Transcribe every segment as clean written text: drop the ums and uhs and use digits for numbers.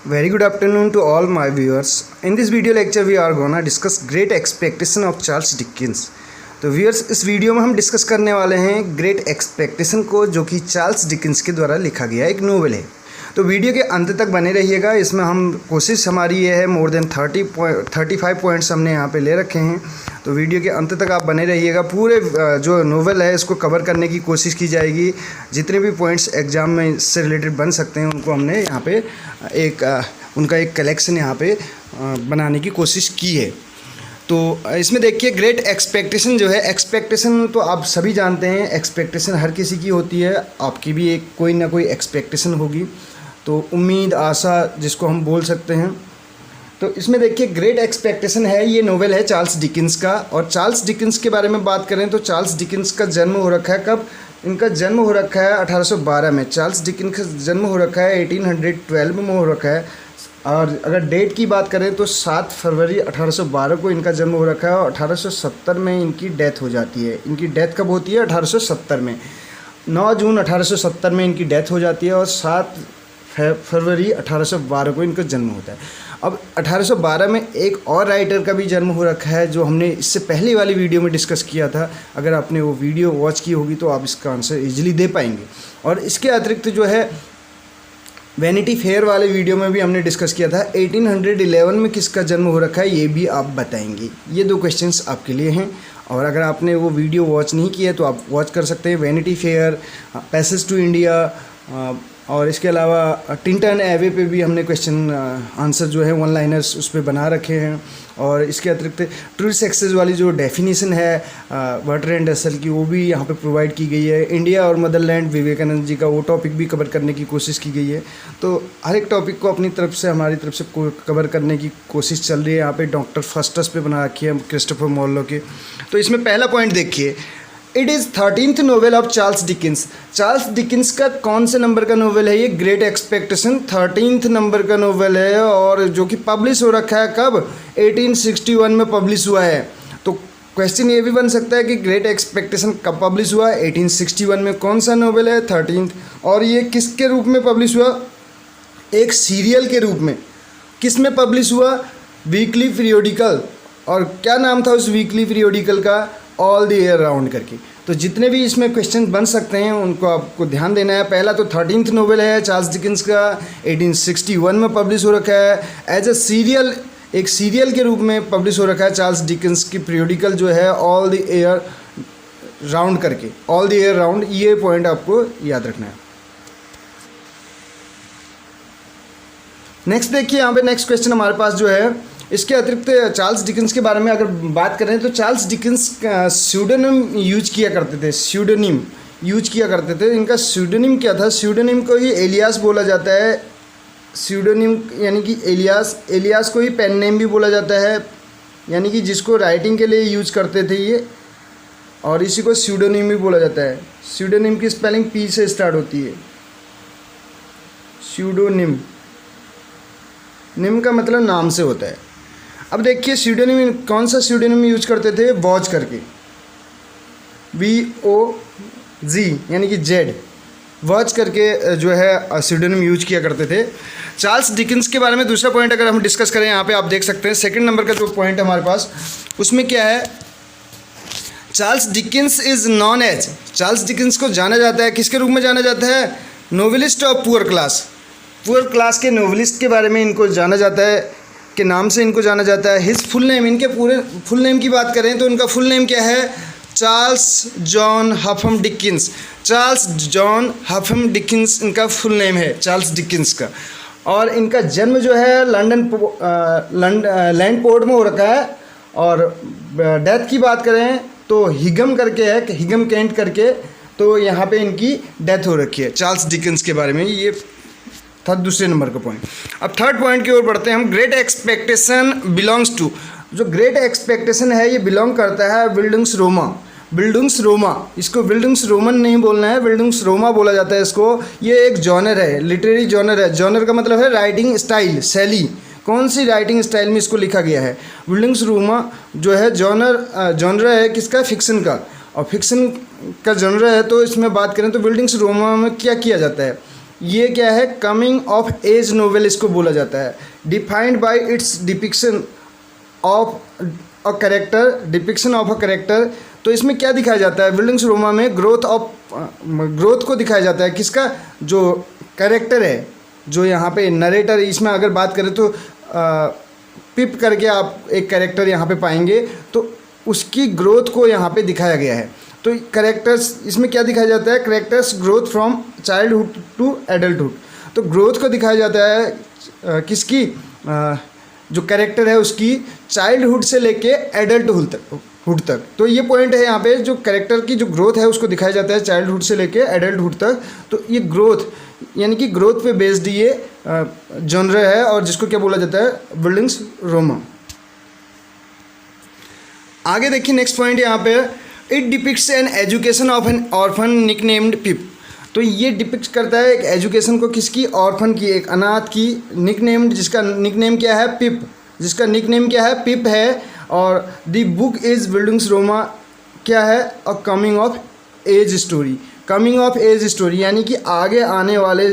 Very good afternoon to all my viewers. In this video lecture we are gonna discuss Great Expectation of Charles Dickens. तो viewers इस video में हम discuss करने वाले हैं great expectation को, जो कि चार्ल्स डिकेंस के द्वारा लिखा गया एक नोवेल है। तो वीडियो के अंत तक बने रहिएगा। इसमें हम कोशिश हमारी ये है मोर देन 35 पॉइंट्स हमने यहाँ पे ले रखे हैं। तो वीडियो के अंत तक आप बने रहिएगा। पूरे जो नोवेल है इसको कवर करने की कोशिश की जाएगी। जितने भी पॉइंट्स एग्ज़ाम में इससे रिलेटेड बन सकते हैं उनको हमने यहाँ पे उनका एक कलेक्शन यहाँ पे बनाने की कोशिश की है। तो इसमें देखिए ग्रेट एक्सपेक्टेशन जो है, एक्सपेक्टेशन तो आप सभी जानते हैं, एक्सपेक्टेशन हर किसी की होती है। आपकी भी एक कोई ना कोई एक्सपेक्टेशन होगी, तो उम्मीद आशा जिसको हम बोल सकते हैं। तो इसमें देखिए ग्रेट एक्सपेक्टेशन है, ये नोवेल है चार्ल्स डिकेंस का। और चार्ल्स डिकेंस के बारे में बात करें तो चार्ल्स डिकेंस का जन्म हो रखा है कब? इनका जन्म हो रखा है 1812 में। चार्ल्स डिकेंस का जन्म हो रखा है 1812 में हो रखा है। और अगर डेट की बात करें तो 7 फरवरी 1812 को इनका जन्म हो रखा है और 1870 में इनकी डेथ हो जाती है। इनकी डेथ कब होती है? 1870 में। 9 जून 1870 में इनकी डेथ हो जाती है और 7 फरवरी 1812 को इनका जन्म होता है। अब 1812 में एक और राइटर का भी जन्म हो रखा है, जो हमने इससे पहले वाली वीडियो में डिस्कस किया था। अगर आपने वो वीडियो वॉच की होगी तो आप इसका आंसर इजीली दे पाएंगे। और इसके अतिरिक्त जो है वैनिटी फेयर वाले वीडियो में भी हमने डिस्कस किया था 1811 में किसका जन्म हो रखा है, ये भी आप बताएंगे। ये 2 क्वेश्चंस आपके लिए हैं। और अगर आपने वो वीडियो वॉच नहीं किया तो आप वॉच कर सकते हैं। Vanity fair, passage to India और इसके अलावा टिंटन एवे पे भी हमने क्वेश्चन आंसर जो है 1 लाइनर्स उस पर बना रखे हैं। और इसके अतिरिक्त ट्रू सक्सेस वाली जो डेफिनेशन है वाटर एंड असल की, वो भी यहाँ पे प्रोवाइड की गई है। इंडिया और मदरलैंड विवेकानंद जी का वो टॉपिक भी कवर करने की कोशिश की गई है। तो हर एक टॉपिक को अपनी तरफ से, हमारी तरफ से कवर करने की कोशिश चल रही है। यहाँ पे डॉक्टर फर्स्टस पे बना रखी है क्रिस्टोफर मॉर्लो के। तो इसमें पहला पॉइंट देखिए, it is 13th novel of Charles Dickens. Charles Dickens का कौन से नंबर का नोवेल है ये? ग्रेट एक्सपेक्टेशन 13th नंबर का नोवेल है, और जो कि पब्लिश हो रखा है कब? 1861 में पब्लिश हुआ है। तो क्वेश्चन ये भी बन सकता है कि ग्रेट एक्सपेक्टेशन कब पब्लिश हुआ? 1861 में। कौन सा नोवेल है? 13th। और ये किसके रूप में पब्लिश हुआ? एक सीरियल के रूप में। किस में पब्लिश हुआ? Weekly periodical. और क्या नाम था उस वीकली पीरियोडिकल का? ऑल द ईयर राउंड करके। तो जितने भी इसमें क्वेश्चन बन सकते हैं उनको आपको ध्यान देना है। पहला तो 13th नोवेल है चार्ल्स डिकेंस का, 1861 में पब्लिश हो रखा है। एज अ सीरियल, एक सीरियल के रूप में पब्लिश हो रखा है चार्ल्स डिकेंस की पीरियोडिकल जो है ऑल द ईयर राउंड करके। ऑल द ईयर राउंड, ये पॉइंट आपको याद रखना है। नेक्स्ट देखिए, यहाँ पे नेक्स्ट क्वेश्चन हमारे पास जो है, इसके अतिरिक्त चार्ल्स डिकेंस के बारे में अगर बात करें तो चार्ल्स डिकेंस स्यूडोनिम यूज किया करते थे। स्यूडोनिम यूज किया करते थे। इनका स्यूडोनिम क्या था? स्यूडोनिम को ही एलियास बोला जाता है। स्यूडोनिम यानी कि एलियास को ही पेन नेम भी बोला जाता है, यानी कि जिसको राइटिंग के लिए यूज करते थे ये, और इसी को स्यूडोनिम भी बोला जाता है। स्यूडोनिम की स्पेलिंग पी से स्टार्ट होती है। स्यूडोनिम, निम का मतलब नाम से होता है। अब देखिए स्यूडोनिम, कौन सा स्यूडोनिम यूज करते थे? वॉज करके, VOG यानी कि जेड, वॉज करके जो है स्यूडोनिम यूज किया करते थे। चार्ल्स डिकेंस के बारे में दूसरा पॉइंट अगर हम डिस्कस करें, यहाँ पे आप देख सकते हैं सेकंड नंबर का जो पॉइंट है हमारे पास, उसमें क्या है? Charles Dickens is known as, Charles Dickens को जाना जाता है, किसके रूप में जाना जाता है? Novelist of poor class. Poor class के नोवेलिस्ट के बारे में इनको जाना जाता है, के नाम से इनको जाना जाता है। हिज फुल नेम, इनके पूरे फुल नेम की बात करें तो इनका फुल नेम क्या है? Charles John Huffam Dickens. Charles John Huffam Dickens इनका फुल नेम है, चार्ल्स डिकेंस का। और इनका जन्म जो है लैंडपोर्ट में हो रखा है। और डेथ की बात करें तो हिगम करके है, हिगम कैंट करके, तो यहाँ पे इनकी डेथ हो रखी है। चार्ल्स डिकेंस के बारे में ये था दूसरे नंबर का पॉइंट। अब थर्ड पॉइंट की ओर बढ़ते हैं हम। ग्रेट एक्सपेक्टेशन बिलोंग्स टू, जो ग्रेट एक्सपेक्टेशन है ये बिलोंग करता है बिल्डिंग्स रोमा। बिल्डिंग्स रोमा, इसको बिल्डिंग्स रोमन नहीं बोलना है, बिल्डिंग्स रोमा बोला जाता है इसको। ये एक जॉनर है, लिटरेरी जॉनर है। जॉनर का मतलब है राइटिंग स्टाइल, शैली। कौन सी राइटिंग स्टाइल में इसको लिखा गया है? बिल्डिंग्स रोमा जो है जॉनर है किसका? फिक्शन का। और फिक्शन का जॉनर है, तो इसमें बात करें तो बिल्डिंग्स रोमा में क्या किया जाता है? ये क्या है, कमिंग ऑफ एज नोवेल इसको बोला जाता है। Defined by it's depiction of a character. तो इसमें क्या दिखाया जाता है, विल्डिंग्स रोमा में ग्रोथ को दिखाया जाता है। किसका, जो कैरेक्टर है, जो यहाँ पे नरेटर, इसमें अगर बात करें तो पिप करके आप एक कैरेक्टर यहाँ पे पाएंगे, तो उसकी ग्रोथ को यहाँ पे दिखाया गया है। तो कैरेक्टर्स इसमें क्या दिखाया जाता है, characters growth from childhood to adulthood. तो ग्रोथ को दिखाया जाता है किसकी, जो कैरेक्टर है उसकी चाइल्डहुड से लेके एडल्टहुड तक। तो ये पॉइंट है यहाँ पे, जो कैरेक्टर की जो ग्रोथ है उसको दिखाया जाता है चाइल्डहुड से लेके एडल्टहुड तक। तो ये ग्रोथ यानी कि ग्रोथ पे बेस्ड ये जॉनर है, और जिसको क्या बोला जाता है, बिल्डिंग्स रोमा। आगे देखिए नेक्स्ट पॉइंट यहाँ पे, it depicts an education of an orphan nicknamed Pip. तो ये डिपिक्ट करता है एक एजुकेशन को, किसकी, ऑर्फन की, एक अनाथ की, निकनेम्ड, जिसका निकनेम क्या है, पिप है। और the book is bildungsroman क्या है, a coming of age story, यानी कि आगे आने वाले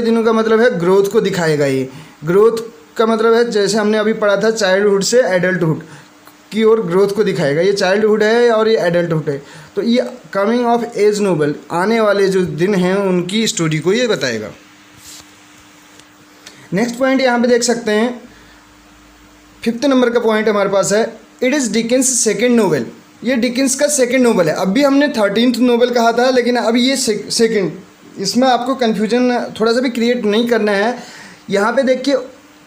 दिनों का मतलब है ग्रोथ को दिखाएगा। ये ग्रोथ का मतलब है, जैसे हमने अभी पढ़ा था, चाइल्डहुड से एडल्टहुड की ओर ग्रोथ को दिखाएगा। ये चाइल्डहुड है और ये एडल्टहुड है। तो ये कमिंग ऑफ एज नोवेल, आने वाले जो दिन हैं उनकी स्टोरी को ये बताएगा। नेक्स्ट पॉइंट यहाँ पे देख सकते हैं, 5th नंबर का पॉइंट हमारे पास है, it is Dickens second novel. ये डिकेंस का सेकेंड नोवेल है। अभी हमने 13th नोवेल कहा था, लेकिन अब ये सेकेंड, इसमें आपको कन्फ्यूजन थोड़ा सा भी क्रिएट नहीं करना है। यहाँ पे देखिए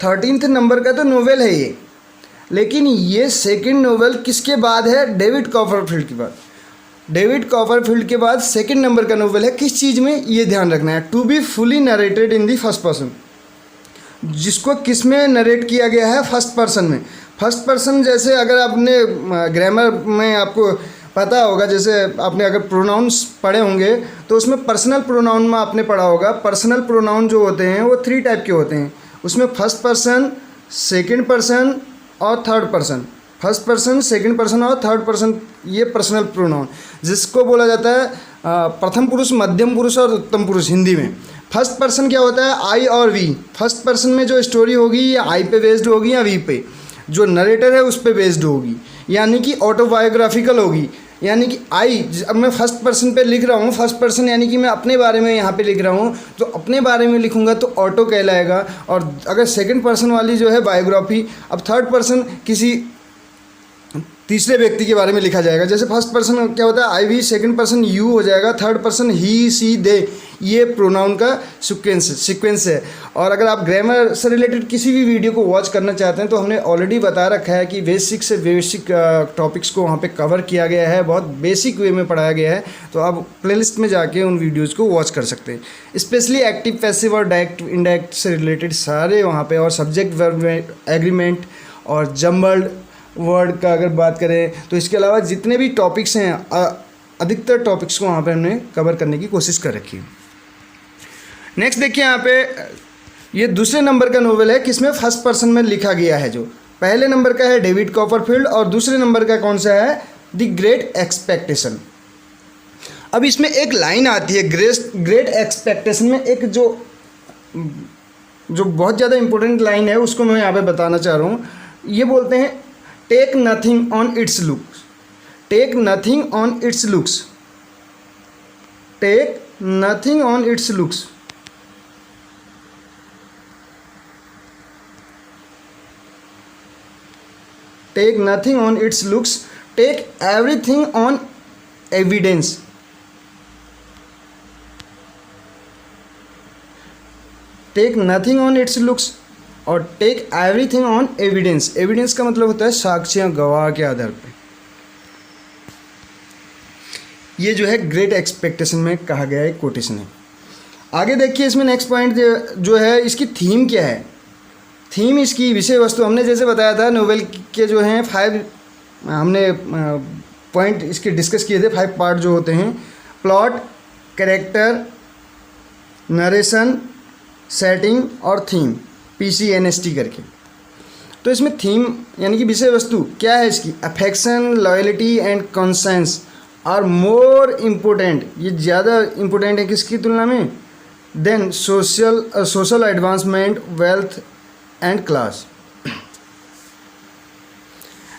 13th नंबर का तो नोवेल है ये, लेकिन ये सेकेंड नोवेल किसके बाद है, डेविड कॉपरफील्ड के बाद। डेविड कॉपरफील्ड के बाद सेकेंड नंबर का नोवेल है। किस चीज़ में, ये ध्यान रखना है, to be fully narrated in the first person. जिसको किस में नरेट किया गया है, फर्स्ट पर्सन में। फर्स्ट पर्सन जैसे अगर आपने ग्रामर में आपको पता होगा, जैसे आपने अगर प्रोनाउंस पढ़े होंगे तो उसमें पर्सनल प्रोनाउन में आपने पढ़ा होगा। पर्सनल प्रोनाउन जो होते हैं वो 3 टाइप के होते हैं, उसमें फर्स्ट पर्सन, सेकंड पर्सन और third person. First person, second person और थर्ड पर्सन, ये पर्सनल प्रोनाउन, जिसको बोला जाता है प्रथम पुरुष, मध्यम पुरुष और उत्तम पुरुष हिंदी में। फर्स्ट पर्सन क्या होता है, आई और वी। फर्स्ट पर्सन में जो स्टोरी होगी ये आई पे बेस्ड होगी या वी पे, जो नरेटर है उस पे बेस्ड होगी, यानी कि ऑटोबायोग्राफिकल होगी। यानी कि आई, अब मैं फर्स्ट पर्सन पे लिख रहा हूँ, फर्स्ट पर्सन यानी कि मैं अपने बारे में यहाँ पे लिख रहा हूँ, तो अपने बारे में लिखूँगा तो ऑटो कहलाएगा। और अगर सेकंड पर्सन वाली जो है बायोग्राफी, अब थर्ड पर्सन किसी तीसरे व्यक्ति के बारे में लिखा जाएगा। जैसे फर्स्ट पर्सन क्या होता है, आई वी, सेकंड पर्सन यू हो जाएगा, थर्ड पर्सन ही, सी, दे। ये प्रोनाउन का सीक्वेंस है। और अगर आप ग्रामर से रिलेटेड किसी भी वीडियो को वॉच करना चाहते हैं तो हमने ऑलरेडी बता रखा है कि बेसिक से बेसिक टॉपिक्स को वहाँ पे कवर किया गया है, बहुत बेसिक वे में पढ़ाया गया है। तो आप प्लेलिस्ट में जाके उन वीडियोज़ को वॉच कर सकते हैं। स्पेशली एक्टिव, पैसिव और डायरेक्ट, इनडायरेक्ट से रिलेटेड सारे वहाँ पर, और सब्जेक्ट वर्ब एग्रीमेंट और जम्बल्ड वर्ड का अगर बात करें तो इसके अलावा जितने भी टॉपिक्स हैं, अधिकतर टॉपिक्स को वहाँ पे हमने कवर करने की कोशिश कर रखी है। नेक्स्ट देखिए यहाँ पे, ये दूसरे नंबर का नोवेल है, किसमें फर्स्ट पर्सन में लिखा गया है। जो पहले नंबर का है डेविड कॉपरफील्ड, और दूसरे नंबर का कौन सा है, द ग्रेट एक्सपेक्टेशन। अब इसमें एक लाइन आती है ग्रेट एक्सपेक्टेशन में, एक जो बहुत ज़्यादा इंपॉर्टेंट लाइन है, उसको मैं यहाँ पे बताना चाह रहा हूँ। ये बोलते हैं, take nothing on its looks, take nothing on its looks, take nothing on its looks. Take nothing on its looks, take everything on evidence. Take nothing on its looks और take everything on evidence. Evidence का मतलब होता है साक्ष्य, गवाह के आधार पर। ये जो है ग्रेट एक्सपेक्टेशन में कहा गया एक कोटेशन है। आगे देखिए इसमें नेक्स्ट पॉइंट जो है, इसकी थीम क्या है। थीम, इसकी विषय वस्तु, हमने जैसे बताया था नोवेल के जो हैं 5 हमने पॉइंट इसके डिस्कस किए थे, 5 पार्ट जो होते हैं, प्लॉट, कैरेक्टर, नरेशन, सेटिंग और थीम, PCNST करके। तो इसमें थीम यानी कि विषय वस्तु क्या है इसकी, affection, loyalty and conscience are more important. ये ज़्यादा इम्पोर्टेंट है किसकी तुलना में, than social advancement, wealth and class.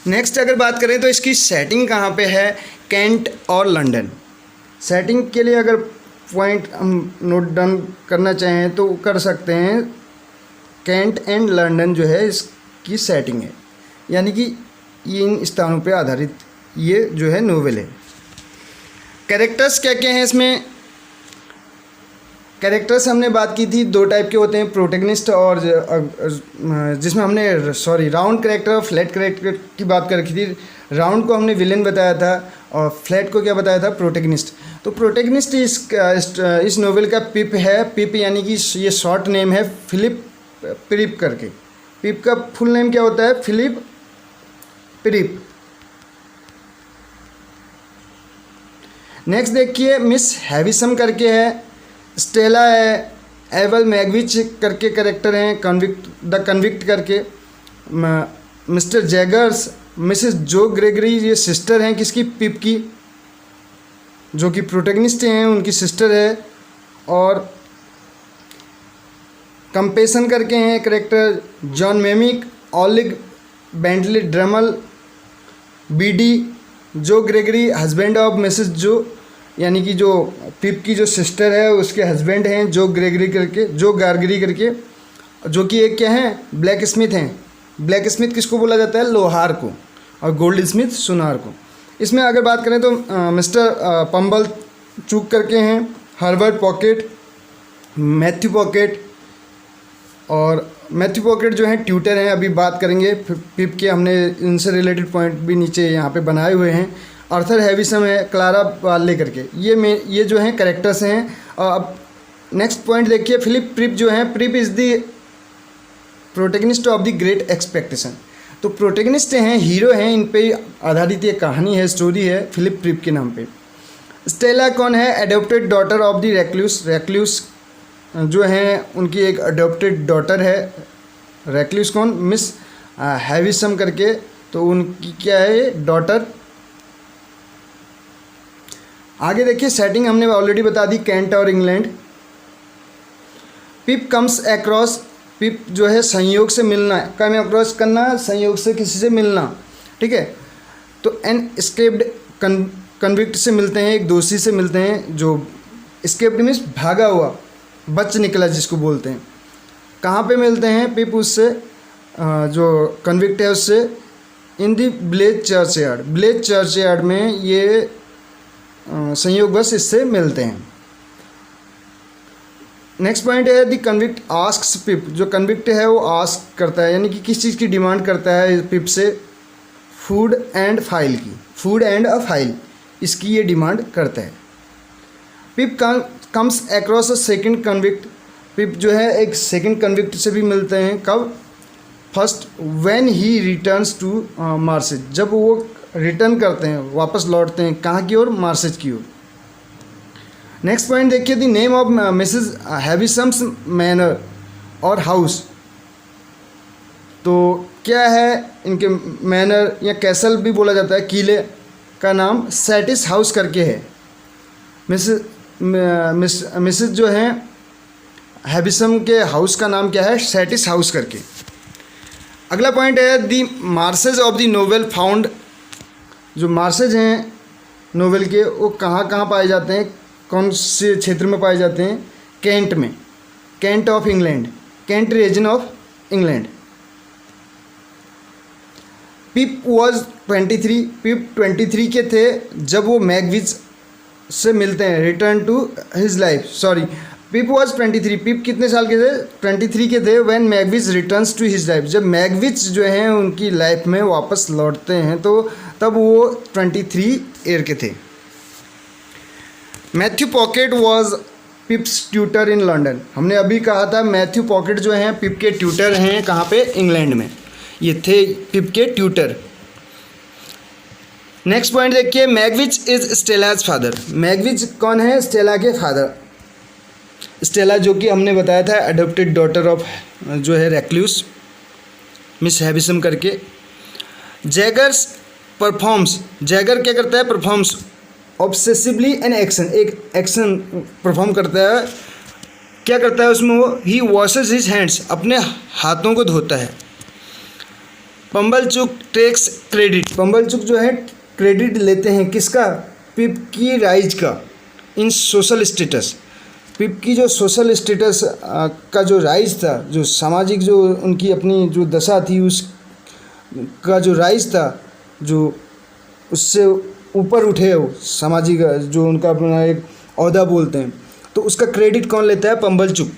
Next अगर बात करें तो इसकी सेटिंग कहाँ पे है, कैंट और लंदन। सेटिंग के लिए अगर पॉइंट हम नोट डाउन करना चाहें तो कर सकते हैं, कैंट एंड लंदन जो है इसकी सेटिंग है, यानी कि इन स्थानों पे आधारित ये जो है नोवेल है। कैरेक्टर्स क्या क्या हैं इसमें, कैरेक्टर्स हमने बात की थी, दो टाइप के होते हैं, प्रोटेगनिस्ट और जिसमें हमने राउंड कैरेक्टर और फ्लैट कैरेक्टर की बात कर रखी थी। राउंड को हमने विलेन बताया था और फ्लैट को क्या बताया था, प्रोटेगनिस्ट। तो प्रोटेगनिस्ट इस नोवेल का पिप है। पिप यानी कि ये शॉर्ट नेम है फिलिप प्रिप करके। पिप का फुल नेम क्या होता है, फिलिप प्रिप। नेक्स्ट देखिए मिस हैविसम करके है, स्टेला है, एवल मैगविच करके कैरेक्टर हैं, द कन्विक्ट करके, मिस्टर जैगर्स, मिसेस जो ग्रेगरी ये सिस्टर हैं किसकी, पिप की, जो कि प्रोटेगनिस्ट हैं उनकी सिस्टर है। और कंपेसन करके हैं character, John Wemmick, Orlick Bentley Drummle, Biddy, Joe Gregory husband of Mrs Joe, यानी कि जो पिप की जो सिस्टर है उसके हस्बैंड हैं जो गार्गरी करके, जो कि एक क्या है, ब्लैक स्मिथ हैं। ब्लैक स्मिथ किसको बोला जाता है, लोहार को, और गोल्ड स्मिथ सुनार को। इसमें अगर बात करें तो मिस्टर पंबल चूक करके हैं, हर्बर्ट पॉकेट, मैथ्यू पॉकेट, और मैथ्यू पॉकेट जो हैं ट्यूटर हैं, अभी बात करेंगे पिप के, हमने इनसे रिलेटेड पॉइंट भी नीचे यहाँ पे बनाए हुए हैं। आर्थर हैविसम है, क्लारा वाले करके, ये जो हैं कैरेक्टर्स हैं। और अब नेक्स्ट पॉइंट देखिए, फिलिप प्रिप जो हैं, prep is the protagonist of the great expectation. तो प्रोटेगनिस्ट हैं, हीरो हैं, इन पे आधारित ये कहानी है, स्टोरी है फिलिप प्रिप के नाम पे। स्टेला कौन है, adopted daughter of the recluse. Recluse जो हैं उनकी एक अडोप्टेड डॉटर है। रेक्लूस कौन, मिस हैविसम करके, तो उनकी क्या है, डॉटर। आगे देखिए सेटिंग हमने ऑलरेडी बता दी, कैंट और इंग्लैंड। पिप कम्स अक्रॉस, पिप जो है संयोग से मिलना, कम अक्रॉस करना, संयोग से किसी से मिलना, ठीक है। तो एन एस्केप्ड कन्विक्ट से मिलते हैं, एक दोषी से मिलते हैं, जो एस्केप्ड मीन्स भागा हुआ, बच निकला जिसको बोलते हैं। कहाँ पे मिलते हैं पिप उससे, जो कन्विक्ट है उससे, इन दी ब्लेज चर्चयार्ड। ब्लेज चर्चयार्ड में ये संयोगवश इससे मिलते हैं। नेक्स्ट पॉइंट है द कन्विक्ट आस्क्स पिप। जो कन्विक्ट है वो आस्क करता है, यानी कि किस चीज़ की डिमांड करता है पिप से, फूड एंड फाइल की, फूड एंड अ फाइल, इसकी ये डिमांड करता है। Pip comes across a second convict. Pip जो है एक सेकंड कन्विक्ट से भी मिलते हैं, कब, first when he returns to marshes, जब वो रिटर्न करते हैं, वापस लौटते हैं, कहाँ की ओर, मार्सेज की ओर। नेक्स्ट पॉइंट देखिए, the name of Mrs Havisham's manor और हाउस। तो क्या है इनके, मैनर या कैसल भी बोला जाता है, किले का नाम सैटिस हाउस करके है। मिसेस जो हैं हैविसम के हाउस का नाम क्या है, सैटिस हाउस करके। अगला पॉइंट है the marshes of the novel found. जो मार्सेज हैं नोवेल के, वो कहाँ कहाँ पाए जाते हैं, कौन से क्षेत्र में पाए जाते हैं, कैंट में, Kent of England, Kent region of England. Pip was 23, Pip 23 के थे जब वो मैगविच से मिलते हैं, return to his life, sorry, Pip was 23, Pip कितने साल के थे, 23 के थे, when Magwitch returns to his life, जब मैगविच जो हैं उनकी लाइफ में वापस लौटते हैं, तो तब वो 23 ईयर के थे। Matthew pocket was पिप्स tutor in London. हमने अभी कहा था मैथ्यू पॉकेट जो हैं पिप के ट्यूटर हैं, कहाँ पे, इंग्लैंड में, ये थे पिप के ट्यूटर। नेक्स्ट पॉइंट देखिए, मैगविच इज स्टेलाज फादर। मैगविच कौन है, स्टेला के फादर। स्टेला जो कि हमने बताया था अडोप्टेड डॉटर ऑफ जो है रेक्लूस, मिस हैविसम करके। जैगर्स परफॉर्म्स, जैगर क्या करता है, परफॉर्म्स ऑब्सेसिवली एन एक्शन, एक एक्शन परफॉर्म करता है क्या करता है उसमें वो, ही वॉशेज हिज हैंड्स, अपने हाथों को धोता है। पंबलचुक टेक्स क्रेडिट, पंबलचुक जो है क्रेडिट लेते हैं किसका, पिप की राइज का इन सोशल स्टेटस। पिप की जो सोशल स्टेटस का जो राइज था, जो सामाजिक जो उनकी अपनी जो दशा थी उस का जो राइज था, जो उससे ऊपर उठे वो सामाजिक जो उनका अपना एक ओहदा बोलते हैं, तो उसका क्रेडिट कौन लेता है, पंबलचुक।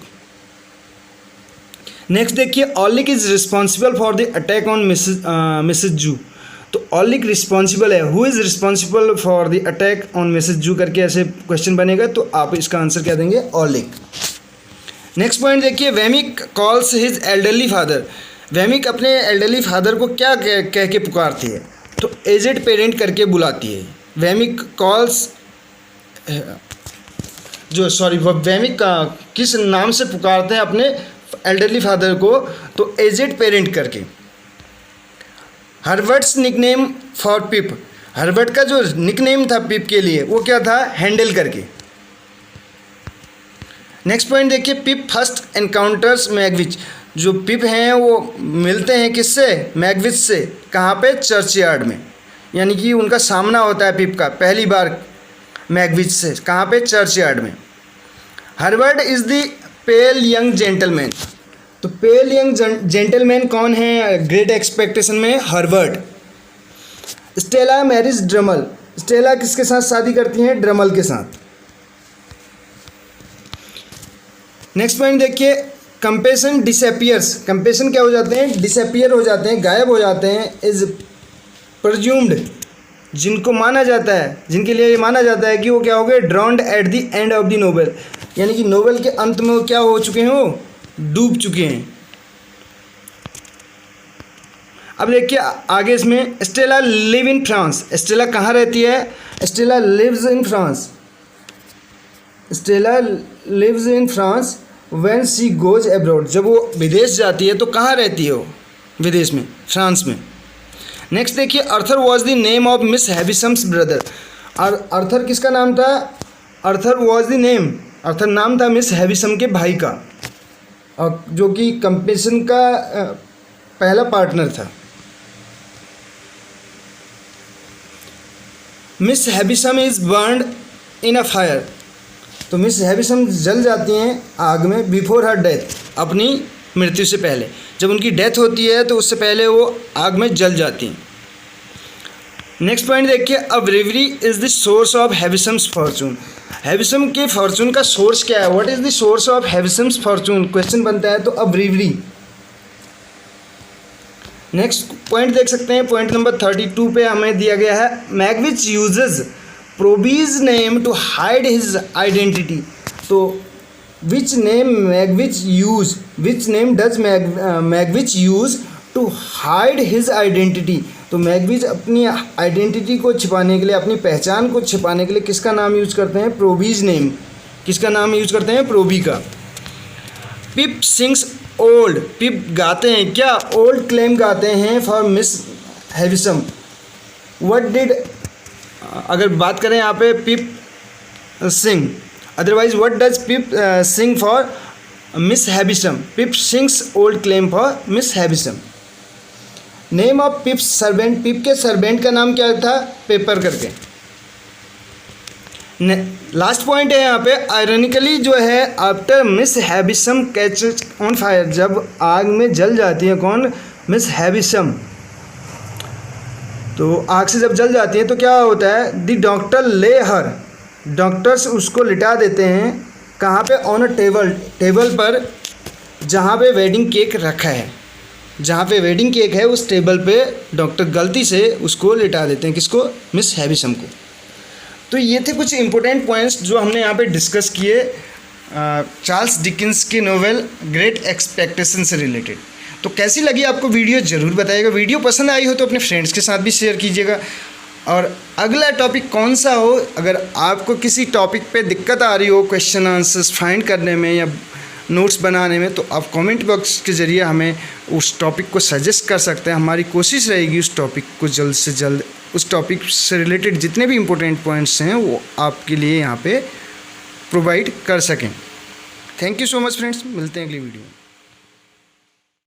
नेक्स्ट देखिए, Orlick is responsible for the attack on Mrs Joe. तो ऑलिक रिस्पॉन्सिबल है, who is responsible for the attack on Mrs Joe करके ऐसे क्वेश्चन बनेगा, तो आप इसका आंसर क्या देंगे, ऑलिक। नेक्स्ट पॉइंट देखिए, वेमिक कॉल्स हिज एल्डरली फादर। वेमिक अपने एल्डरली फादर को क्या कह के पुकारती है, तो एजेड पेरेंट करके बुलाती है। वेमिक कॉल्स वेमिक का किस नाम से पुकारते हैं अपने एल्डरली फादर को, तो एजेड पेरेंट करके। Herbert's nickname for pip, Herbert का जो निकनेम था पिप के लिए वो क्या था, हैंडल करके। नेक्स्ट पॉइंट देखिए, पिप फर्स्ट एनकाउंटर्स मैगविच। जो पिप हैं वो मिलते हैं किससे, मैगविच से। कहाँ पे, चर्चयार्ड में, यानी कि उनका सामना होता है पिप का पहली बार मैगविच से। कहाँ पे, चर्चयार्ड में। Herbert is the pale young gentleman. तो पेल यंग जेंटलमैन कौन है ग्रेट एक्सपेक्टेशन में, हर्बर्ट। स्टेला मैरिज ड्रमल, स्टेला किसके साथ शादी करती हैं, ड्रमल के साथ। नेक्स्ट पॉइंट देखिए, कंपेशन डिसअपियर्स। कंपेशन क्या हो जाते हैं, डिसअपियर हो जाते हैं, गायब हो जाते हैं। इज प्रज्यूम्ड, जिनको माना जाता है, जिनके लिए ये माना जाता है कि वो क्या हो गए, drowned at the end of the novel, यानी कि नोवेल के अंत में वो क्या हो चुके हैं, वो डूब चुके हैं। अब देखिए आगे इसमें, Estella live in France. Estella कहाँ रहती है, Estella lives in France. Estella lives in France when she goes abroad. जब वो विदेश जाती है तो कहाँ रहती है वो, विदेश में, फ्रांस में। नेक्स्ट देखिए, Arthur was the name of Miss Havisham's brother. Arthur किसका नाम था, Arthur was the name, Arthur नाम था मिस हैविसम के भाई का, और जो कि कंपेशन का पहला पार्टनर था। Miss Havisham is burned in a fire. तो मिस हैविसम जल जाती हैं आग में, बिफोर हर डेथ, अपनी मृत्यु से पहले। जब उनकी डेथ होती है तो उससे पहले वो आग में जल जाती हैं। नेक्स्ट पॉइंट देखिए, a brewery is the source of Havisham's fortune. Havisham के फॉर्चून का सोर्स क्या है, what is the source of Havisham's fortune, question बनता है तो अ ब्रेवरी। नेक्स्ट पॉइंट देख सकते हैं, पॉइंट नंबर 32 पे हमें दिया गया है, Magwitch uses Provis name to hide his identity. तो which name Magwitch use, which name does Magwitch use to hide his identity. तो मैगविच अपनी आइडेंटिटी को छिपाने के लिए, अपनी पहचान को छिपाने के लिए किसका नाम यूज करते हैं, प्रोबीज नेम। किसका नाम यूज करते हैं, प्रोबी का। पिप सिंग्स ओल्ड, पिप गाते हैं क्या, ओल्ड क्लेम गाते हैं for Miss Havisham. What did, अगर बात करें यहाँ पे Pip sing, otherwise what does Pip sing for Miss Havisham, Pip sings Old Clem for Miss Havisham. Name of Pip servant, Pip के सर्वेंट का नाम क्या था, पेपर करके। लास्ट पॉइंट है यहाँ पे, आयरनिकली जो है, after Miss Havisham catches on fire, जब आग में जल जाती है कौन, मिस हैविसम। तो आग से जब जल जाती है तो क्या होता है, द डॉक्टर ले हर, डॉक्टर्स उसको लिटा देते हैं कहाँ पे, ऑन अ टेबल, टेबल पर जहाँ पे वेडिंग केक रखा है, जहाँ पे वेडिंग केक है उस टेबल पे डॉक्टर गलती से उसको लिटा देते हैं, किसको, मिस हैविसम को। तो ये थे कुछ इंपॉर्टेंट पॉइंट्स जो हमने यहाँ पे डिस्कस किए चार्ल्स डिकिंस के नोवेल ग्रेट एक्सपेक्टेशन से रिलेटेड। तो कैसी लगी आपको वीडियो ज़रूर बताइएगा। वीडियो पसंद आई हो तो अपने फ्रेंड्स के साथ भी शेयर कीजिएगा। और अगला टॉपिक कौन सा हो, अगर आपको किसी टॉपिक पे दिक्कत आ रही हो क्वेश्चन आंसर्स फाइंड करने में या नोट्स बनाने में, तो आप कमेंट बॉक्स के ज़रिए हमें उस टॉपिक को सजेस्ट कर सकते हैं। हमारी कोशिश रहेगी उस टॉपिक को जल्द से जल्द, उस टॉपिक से रिलेटेड जितने भी इम्पोर्टेंट पॉइंट्स हैं वो आपके लिए यहाँ पे प्रोवाइड कर सकें। Thank you so much friends, मिलते हैं अगली वीडियो में।